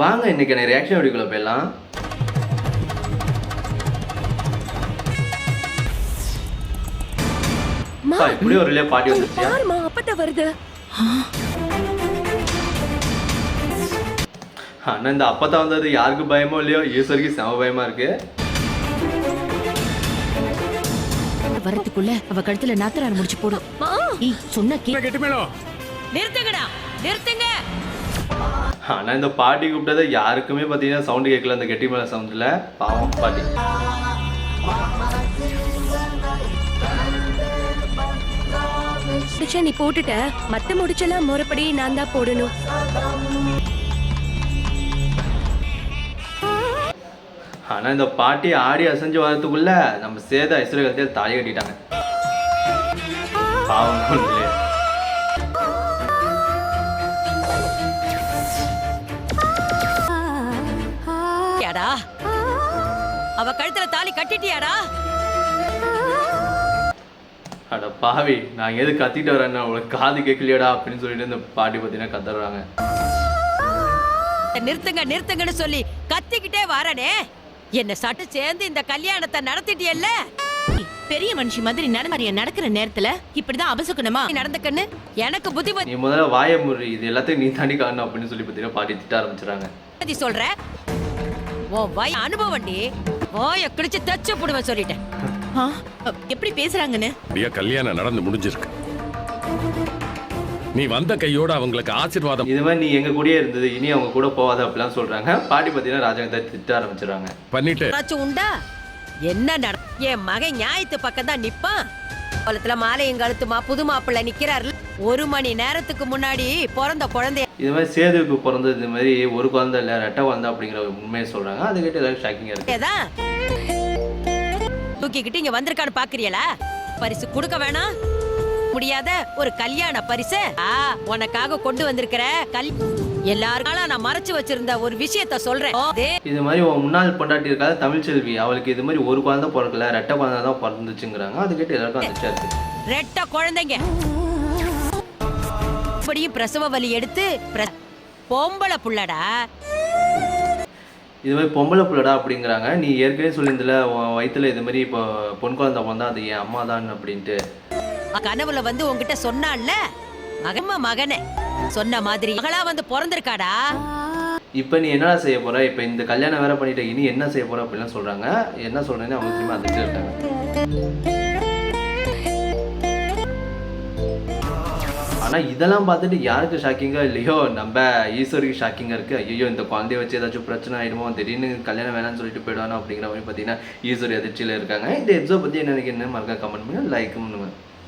வாங்க இன்னைக்கு எனக்கு ரியாக்ஷன் வீடியோக்குள்ள போயிடலாம். இப்படி ஒரு ரிலே பாட்டி வந்துருச்சு. பாருமா அப்பட்ட வருது. ஆனா இந்த அப்பதான் வந்தது யாருக்கு பயமோ இல்லையோ ஈஸ்வரிக்கு செம பயமா இருக்கு. வரதுக்குள்ள அவ கழுத்துல நாத்தரார் முடிச்சு போடும். சொன்ன நிறுத்துங்கடா, நிறுத்துங்க. ஆனா இந்த பாட்டி கூப்பிட்டதை யாருக்குமே பாத்தீங்கன்னா சவுண்ட் கேட்கல. அந்த கெட்டி மேல சவுண்ட்ல பாவம் பாட்டி. நீ போட்டுட்ட, மத்த முடிச்செல்லாம் முறைப்படி நான் தான் போடணும். ஆனா இந்த பாட்டி ஆடி அசைஞ்சு வரதுக்குள்ள நம்ம சேத ஐஸ்வர்ய கழுத்தில் தாலி கட்டிட்டாங்க. பாவம் இல்லையே. அவ கழுத்துல தாலி கட்டிட்டியாடா? அட பாவி, நான் எது கத்திட்டு வரேன்னா உங்களுக்கு காது கேட்கலையாடா அப்படின்னு சொல்லிட்டு இந்த பாட்டி பார்த்தீங்கன்னா கத்துறாங்க. நிறுத்துங்க நிறுத்துங்கன்னு சொல்லி கத்திக்கிட்டே வரனே, என்ன சட்டு சேர்ந்து இந்த கல்யாணத்தை நடத்திட்டியல்ல. பெரிய மனுஷி மாதிரி நடக்கிற நேரத்துல இப்படிதான் அபசகுணமா நடந்துக்கன்னு எனக்கு புத்தி. நீ முதல்ல வாய முறி, இது எல்லாத்தையும் நீ தாண்டி காரணம் அப்படின்னு சொல்லி பார்த்தீங்கன்னா பாட்டி திட்ட ஆரம்பிச்சிடறாங்க. சொல்ற உன் வாய் அனுபவண்டி, வாய கிழிச்சு தச்சு போடுவேன் சொல்லிட்டேன். எப்படி பேசுறாங்கன்னு. கல்யாணம் நடந்து முடிஞ்சிருக்கு. நீ வந்த கையோட அவங்களுக்கு ஆசீர்வாதம். இது மாதிரி நீ எங்க கூடயே இருந்தது, இனி அவங்க கூட போவாத அப்படிலாம் சொல்றாங்க. பாட்டி பார்த்தீங்கன்னா ராஜாங்க திட்ட ஆரம்பிச்சிடறாங்க. பண்ணிட்டு உண்டா என்ன நட, என் மகன் நியாயத்து பக்கம் தான் நிப்பான். குளத்துல மாலையும் கழுத்துமா புது மாப்பிள்ளை நிக்கிறாரு. 1 மணி நேரத்துக்கு முன்னாடி பிறந்த குழந்தை இது மாதிரி சேதுவுக்கு பிறந்தது இது மாதிரி ஒரு குழந்தை இல்ல ரெட்டை குழந்தை அப்படிங்கிற உண்மையை சொல்றாங்க. அது கேட்டு எல்லாரும் ஷாக்கிங்கா இருக்கு. தூக்கிக்கிட்டு இங்க வந்திருக்கான்னு பாக்குறீங்களா? பரிசு கொடுக்க வேணாம் முடியாத ஒரு கல்யாண பரிசு உனக்காக கொண்டு வந்திருக்கிற எல்லாருக்காலும் நான் மறைச்சு வச்சிருந்த ஒரு விஷயத்த சொல்றேன். இது மாதிரி முன்னாள் பொண்டாட்டி இருக்காது தமிழ்ச்செல்வி, அவளுக்கு இது மாதிரி ஒரு குழந்தை பிறக்கல, ரெட்டை குழந்தை தான் பிறந்துச்சுங்கிறாங்க. அது கேட்டு எல்லாருக்கும் வந்துச்சு. ரெட்டை குழந்தைங்க இப்படியும் பிரசவ வலி எடுத்து பொம்பளை புள்ளடா, இது மாதிரி பொம்பளை புள்ளடா அப்படிங்கிறாங்க. நீ ஏற்கனவே சொல்லியிருந்தல வயிற்றுல இது மாதிரி இப்போ பொன் குழந்தை வந்தா அது என் அம்மா தான் அப்படின்ட்டு. கனவுல வந்து உங்ககிட்ட சொன்னான்ல மகனே சொன்ன மாதிரி மகளா வந்து பிறந்திருக்காடா. இப்போ நீ என்னடா செய்ய போற? இப்போ இந்த கல்யாணம் வேற பண்ணிட்ட, இனி என்ன செய்ய போற அப்படிலாம் சொல்றாங்க. என்ன சொல்றேன்னு அவங்க திரும்ப வந்துட்டு இருக்காங்க. ஆனா இதெல்லாம் பார்த்துட்டு யாருக்கு ஷாக்கிங்கா இல்லையோ நம்ம ஈஸ்வரிக்கு ஷாக்கிங்கா இருக்கு. ஐயோ இந்த குழந்தைய வச்சு ஏதாச்சும் பிரச்சனை ஆயிடுமோ, திடீர்னு கல்யாணம் வேணாம்னு சொல்லிட்டு போயிடுவானோ அப்படிங்கிற மாதிரி பார்த்தீங்கன்னா ஈஸ்வரி அதிர்ச்சியில் இருக்காங்க. இந்த எபிசோட் பத்தி என்ன நினைக்கிறேன்னு மறக்காம கமெண்ட் பண்ணி லைக் பண்ணுங்க.